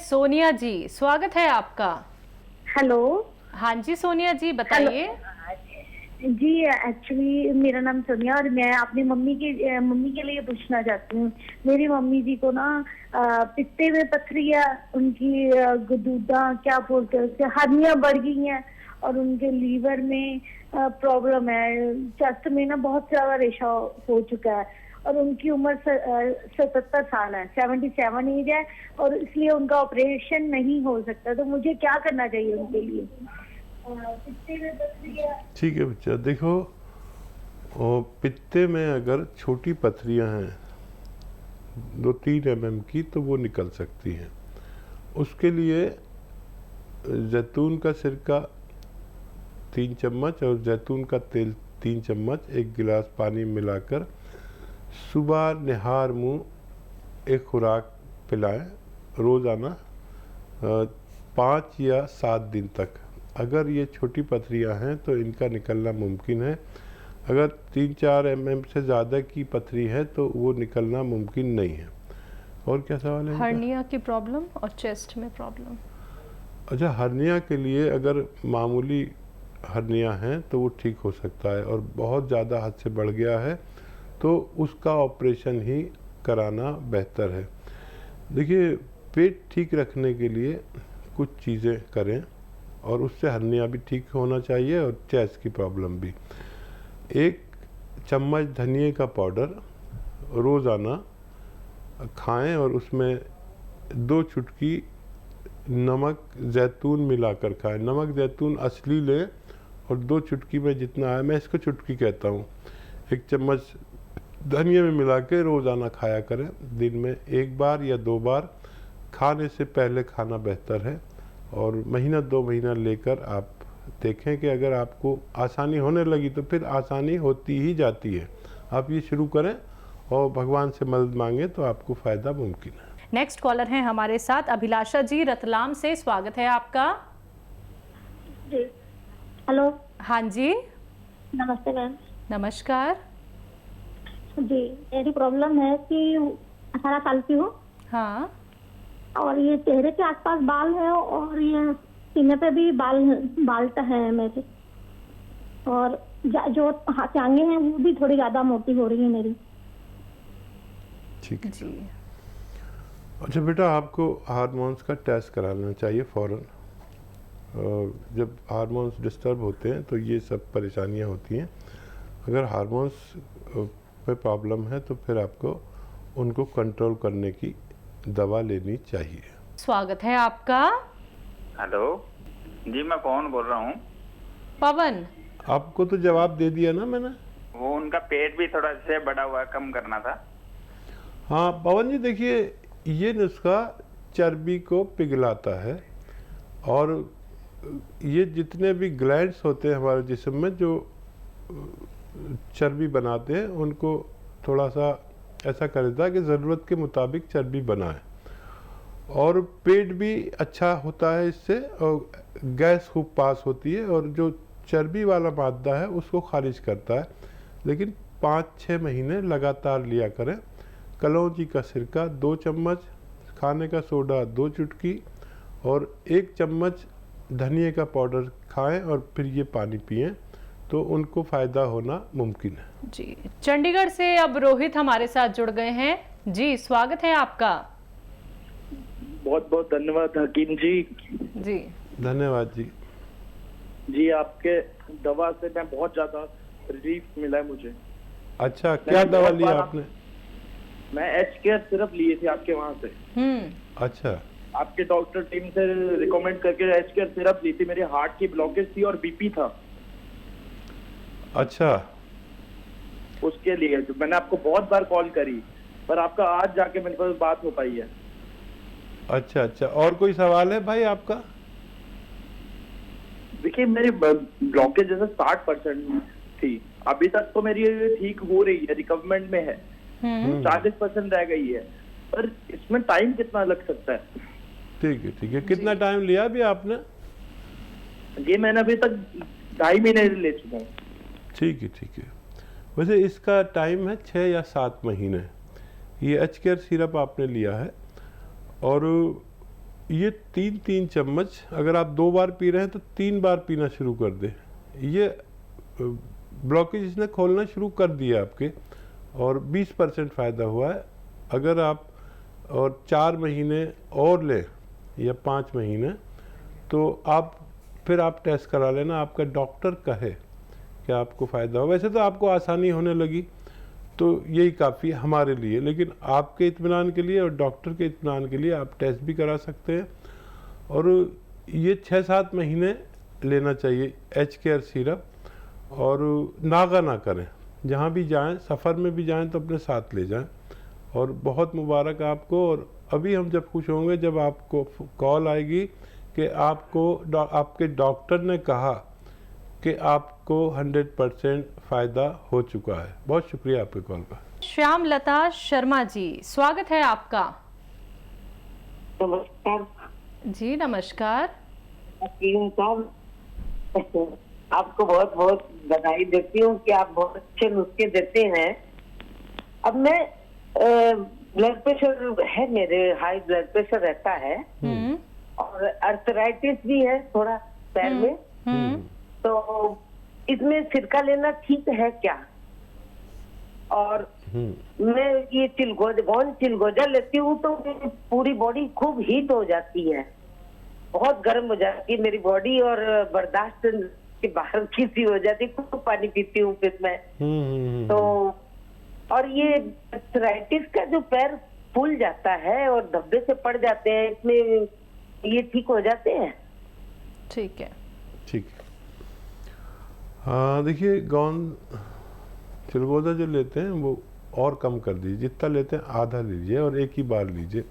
सोनिया जी, स्वागत है आपका। हेलो। हाँ जी सोनिया जी, बताइए। जी एक्चुअली मेरा नाम सोनिया और मैं अपनी मम्मी के लिए पूछना चाहती हूँ। मेरी मम्मी जी को ना पित्ते में पथरियाँ, उनकी गुदूदा क्या बोलते हैं उससे, हर्नियाँ बढ़ गई हैं और उनके लीवर में प्रॉब्लम है। चेस्ट में ना बहुत ज्यादा रेशा हो चुका है और उनकी उम्र 77 साल है, 77 एज है और इसलिए उनका ऑपरेशन नहीं हो सकता। तो मुझे क्या करना चाहिए उनके लिए? ठीक है बच्चा, देखो पित्ते में अगर छोटी पथरियां हैं 2-3 mm की तो वो निकल सकती हैं। उसके लिए जैतून का सिरका 3 चम्मच और जैतून का तेल 3 चम्मच 1 गिलास पानी मिलाकर सुबह निहार मुँह एक खुराक पिलाएं रोज़ाना 5 या 7 दिन तक। अगर ये छोटी पथरियां हैं तो इनका निकलना मुमकिन है। अगर 3-4 mm से ज़्यादा की पथरी है तो वो निकलना मुमकिन नहीं है। और क्या सवाल है? हर्निया की प्रॉब्लम और चेस्ट में प्रॉब्लम। अच्छा, हर्निया के लिए अगर मामूली हर्निया हैं तो वो ठीक हो सकता है और बहुत ज़्यादा हद से बढ़ गया है तो उसका ऑपरेशन ही कराना बेहतर है। देखिए, पेट ठीक रखने के लिए कुछ चीज़ें करें और उससे हर्निया भी ठीक होना चाहिए और चेस्ट की प्रॉब्लम भी। 1 चम्मच धनिए का पाउडर रोज़ाना खाएं और उसमें 2 चुटकी नमक जैतून मिलाकर खाएं। नमक जैतून असली लें और 2 चुटकी में जितना है, मैं इसको चुटकी कहता हूँ, 1 चम्मच धनिए में मिला के रोज़ाना खाया करें। दिन में 1 बार या 2 बार। खाने से पहले खाना बेहतर है और महीना 2 महीना लेकर आप देखें कि अगर आपको आसानी होने लगी तो फिर आसानी होती ही जाती है। आप ये शुरू करें और भगवान से मदद मांगें तो आपको फ़ायदा मुमकिन है। नेक्स्ट कॉलर हैं हमारे साथ अभिलाषा जी रतलाम से, स्वागत है आपका। जी हेलो। हाँ जी, नमस्ते मैम। नमस्कार। जी मेरी प्रॉब्लम है कि 18 साल की हूँ हाँ, और ये चेहरे के आसपास बाल है और ये सीने पे भी बाल है मेरे, और जो टांगे हैं वो भी थोड़ी ज्यादा मोटी हो रही है मेरी। ठीक है जी। अच्छा बेटा, आपको हार्मोन्स का टेस्ट करा लेना चाहिए फ़ौरन। जब हार्मोन्स डिस्टर्ब होते हैं तो ये सब परेशानियां होती हैं। अगर हार्मोन्स में प्रॉब्लम है तो फिर आपको उनको कंट्रोल करने की दवा लेनी चाहिए। स्वागत है आपका। हेलो जी, मैं कौन बोल रहा हूँ? पवन। आपको तो जवाब दे दिया ना मैंने। वो उनका पेट भी थोड़ा से बढ़ा हुआ है, कम करना था। हाँ पवन जी, देखिए ये नुस्खा चर्बी को पिघलाता है और ये जितने भी ग्लैंड्स होते हैं हमारे जिस्म में जो चर्बी बनाते हैं उनको थोड़ा सा ऐसा कर देता है कि ज़रूरत के मुताबिक चर्बी बनाए। और पेट भी अच्छा होता है इससे और गैस खूब पास होती है और जो चर्बी वाला मादा है उसको खारिज करता है। लेकिन 5-6 महीने लगातार लिया करें। कलौंजी का सिरका 2 चम्मच, खाने का सोडा 2 चुटकी और 1 चम्मच धनिए का पाउडर खाएं और फिर ये पानी पिएं तो उनको फ़ायदा होना मुमकिन है। जी, चंडीगढ़ से अब रोहित हमारे साथ जुड़ गए हैं। जी, स्वागत है आपका। बहुत बहुत धन्यवाद हकीम जी। जी धन्यवाद जी। जी आपके दवा से मैं बहुत ज्यादा रिलीफ मिला है मुझे। अच्छा, क्या दवा लिया आपने? मैं एच केयर सिरप लिए थे आपके वहाँ से। अच्छा, आपके डॉक्टर टीम से रिकमेंड करके एच केयर सिरप ली थी। मेरे हार्ट की ब्लॉकेज थी और बीपी था। अच्छा, उसके लिए तो मैंने आपको बहुत बार कॉल करी पर आपका आज जाके मेरे पास बात हो पाई है। अच्छा अच्छा, और कोई सवाल है भाई आपका? देखिए मेरी ब्लॉकेज जैसे 60% थी, अभी तक तो मेरी ठीक हो रही है, रिकवरमेंट में है। 40% रह गई है, पर इसमें टाइम कितना लग सकता है? ठीक है ठीक है। कितना टाइम लिया अभी आपने? ये मैंने अभी तक 2.5 महीने ले चुका हूँ। ठीक है ठीक है। वैसे इसका टाइम है 6 या 7 महीने। ये एच केयर सिरप आपने लिया है और ये 3-3 चम्मच अगर आप 2 बार पी रहे हैं तो 3 बार पीना शुरू कर दें। ये ब्लॉकेज इसने खोलना शुरू कर दिया आपके, और 20% फ़ायदा हुआ है। अगर आप और 4 महीने और लें या 5 महीने, तो फिर आप टेस्ट करा लेना, आपका डॉक्टर कहे कि आपको फ़ायदा हो। वैसे तो आपको आसानी होने लगी तो यही काफ़ी है हमारे लिए, लेकिन आपके इत्मीनान के लिए और डॉक्टर के इत्मीनान के लिए आप टेस्ट भी करा सकते हैं। और ये 6-7 महीने लेना चाहिए एच केयर सिरप, और नागा ना करें। जहाँ भी जाएं, सफ़र में भी जाएं तो अपने साथ ले जाएं। और बहुत मुबारक आपको। और अभी हम जब खुश होंगे जब आपको कॉल आएगी कि आपके डॉक्टर ने कहा कि आपको 100% फ़ायदा हो चुका है। बहुत शुक्रिया आपके कॉल का। श्याम लता शर्मा जी, स्वागत है आपका। नमस्कार जी नमस्कार। हकीम साहब, आपको बहुत बहुत बधाई देती हूँ कि आप बहुत अच्छे नुस्खे देते हैं। अब मैं ब्लड प्रेशर है, मेरे हाई ब्लड प्रेशर रहता है और अर्थराइटिस भी है थोड़ा पैर में, तो इसमें सिरका लेना ठीक है क्या? और मैं ये चिलगोजा लेती हूँ तो मेरी पूरी बॉडी खूब हीट हो जाती है, बहुत गर्म हो जाती है मेरी बॉडी, और बर्दाश्त के बाहर की सी हो जाती है। खूब पानी पीती हूँ फिर मैं। तो और ये अर्थराइटिस का जो पैर फूल जाता है और धब्बे से पड़ जाते हैं, इसमें ये ठीक हो जाते हैं? ठीक है, ठीक है। हाँ देखिए, चिलगोजा जो लेते हैं वो और कम कर दीजिए, जितना लेते हैं आधा लीजिए और एक ही बार लीजिए।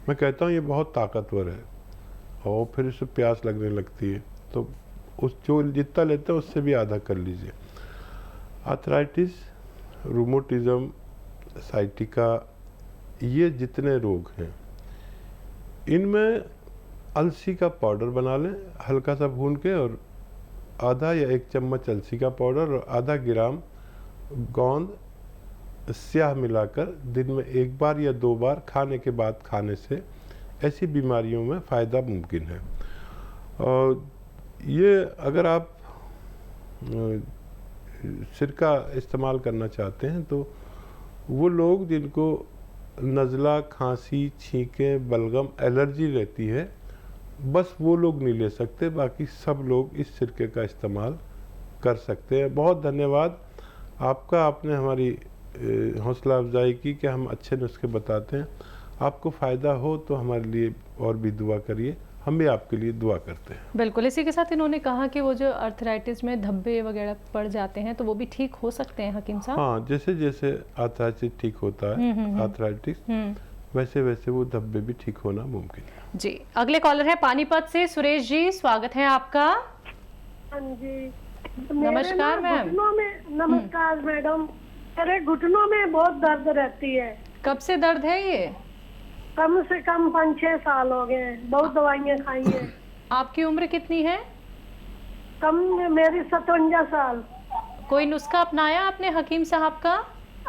मैं कहता हूँ ये बहुत ताकतवर है और फिर इससे प्यास लगने लगती है, तो जो जितना लेते हैं उससे भी आधा कर लीजिए। आर्थराइटिस, रूमेटिज्म, साइटिका, ये जितने रोग हैं इनमें अलसी का पाउडर बना लें हल्का सा भून के, और आधा या 1 चम्मच अलसी का पाउडर और आधा ग्राम गोंद स्याह मिलाकर दिन में 1 बार या 2 बार खाने के बाद खाने से ऐसी बीमारियों में फ़ायदा मुमकिन है। और ये अगर आप सिरका इस्तेमाल करना चाहते हैं तो वो लोग जिनको नज़ला, खांसी, छींकें, बलगम, एलर्जी रहती है, बस वो लोग नहीं ले सकते, बाकी सब लोग इस सिरके का इस्तेमाल कर सकते हैं। बहुत धन्यवाद आपका, आपने हमारी हौसला अफजाई की कि हम अच्छे नुस्खे बताते हैं। आपको फ़ायदा हो तो हमारे लिए और भी दुआ करिए, हम भी आपके लिए दुआ करते हैं। बिल्कुल। इसी के साथ इन्होंने कहा कि वो जो अर्थराइटिस में धब्बे वगैरह पड़ जाते हैं तो वो भी ठीक हो सकते हैं हकीम साहब? हाँ, जैसे जैसे आर्थराइटिस ठीक होता है, आर्थराइटिस वैसे वैसे वो धब्बे भी ठीक होना मुमकिन है। जी, अगले कॉलर है पानीपत से सुरेश जी, स्वागत है आपका। हाँ जी, नमस्कार मैम। नमस्कार मैडम, मेरे घुटनों में बहुत दर्द रहती है। कब से दर्द है ये? कम से कम 5-6 साल हो गए, बहुत दवाइयाँ खाई हैं। आपकी उम्र कितनी है? मेरी 57 साल। कोई नुस्खा अपनाया आपने हकीम साहब का?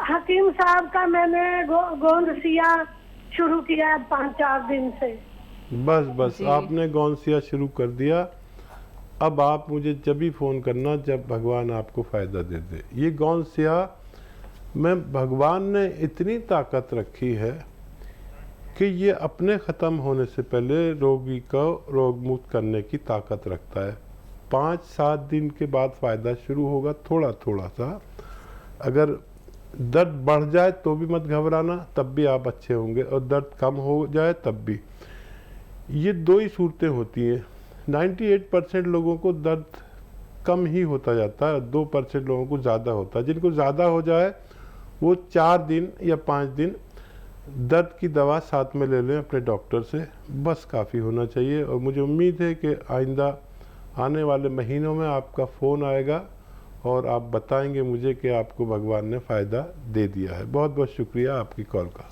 हकीम साहब का मैंने गोंद सिया शुरू किया 5-4 दिन से। बस आपने गोंसिया शुरू कर दिया। अब आप मुझे जब भी फ़ोन करना जब भगवान आपको फ़ायदा दे दे। ये गोंसिया में भगवान ने इतनी ताकत रखी है कि ये अपने ख़त्म होने से पहले रोगी को रोग मुक्त करने की ताकत रखता है। 5-7 दिन के बाद फ़ायदा शुरू होगा, थोड़ा थोड़ा सा। अगर दर्द बढ़ जाए तो भी मत घबराना, तब भी आप अच्छे होंगे, और दर्द कम हो जाए तब भी। ये 2 ही सूरतें होती हैं। 98% लोगों को दर्द कम ही होता जाता है, 2% लोगों को ज़्यादा होता है। जिनको ज़्यादा हो जाए वो 4 दिन या 5 दिन दर्द की दवा साथ में ले लें अपने डॉक्टर से, बस काफ़ी होना चाहिए। और मुझे उम्मीद है कि आइंदा आने वाले महीनों में आपका फ़ोन आएगा और आप बताएंगे मुझे कि आपको भगवान ने फ़ायदा दे दिया है। बहुत बहुत शुक्रिया आपकी कॉल का।